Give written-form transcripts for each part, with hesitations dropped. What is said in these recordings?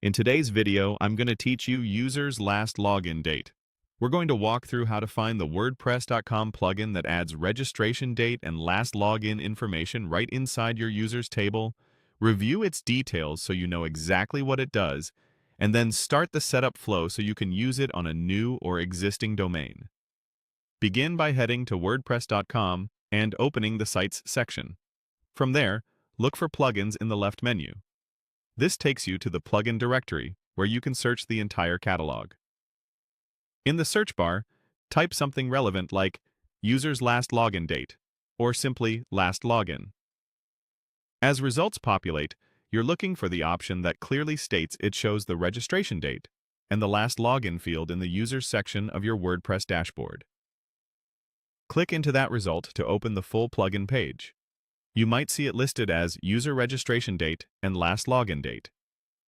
In today's video, I'm going to teach you Users Last Login Date. We're going to walk through how to find the WordPress.com plugin that adds registration date and last login information right inside your users table, review its details so you know exactly what it does, and then start the setup flow so you can use it on a new or existing domain. Begin by heading to WordPress.com and opening the Sites section. From there, look for plugins in the left menu. This takes you to the plugin directory, where you can search the entire catalog. In the search bar, type something relevant like User's Last Login Date, or simply Last Login. As results populate, you're looking for the option that clearly states it shows the registration date and the last login field in the Users section of your WordPress dashboard. Click into that result to open the full plugin page. You might see it listed as User Registration Date and Last Login Date,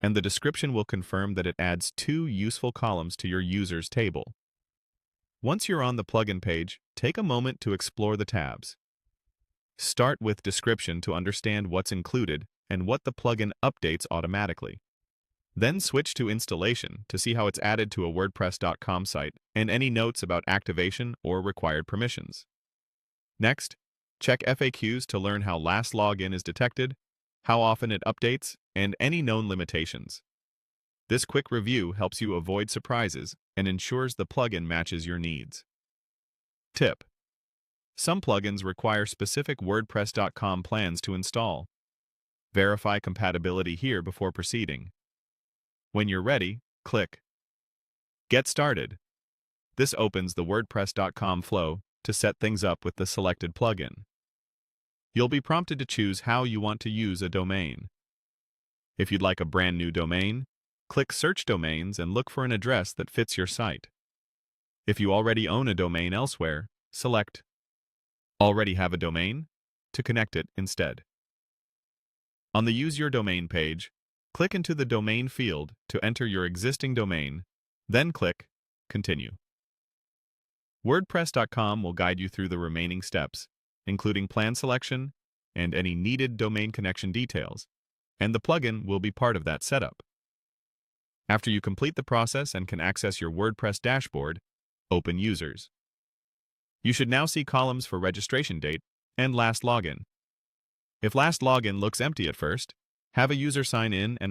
and the description will confirm that it adds two useful columns to your users table. Once you're on the plugin page, take a moment to explore the tabs. Start with Description to understand what's included and what the plugin updates automatically. Then switch to Installation to see how it's added to a WordPress.com site and any notes about activation or required permissions. Next, check FAQs to learn how last login is detected, how often it updates, and any known limitations. This quick review helps you avoid surprises and ensures the plugin matches your needs. Tip: some plugins require specific WordPress.com plans to install. Verify compatibility here before proceeding. When you're ready, click Get Started. This opens the WordPress.com flow to set things up with the selected plugin. You'll be prompted to choose how you want to use a domain. If you'd like a brand new domain, click Search Domains and look for an address that fits your site. If you already own a domain elsewhere, select Already Have a Domain to connect it instead. On the Use Your Domain page, click into the Domain field to enter your existing domain, then click Continue. WordPress.com will guide you through the remaining steps, including plan selection and any needed domain connection details, and the plugin will be part of that setup. After you complete the process and can access your WordPress dashboard, open Users. You should now see columns for registration date and last login. If last login looks empty at first, have a user sign in and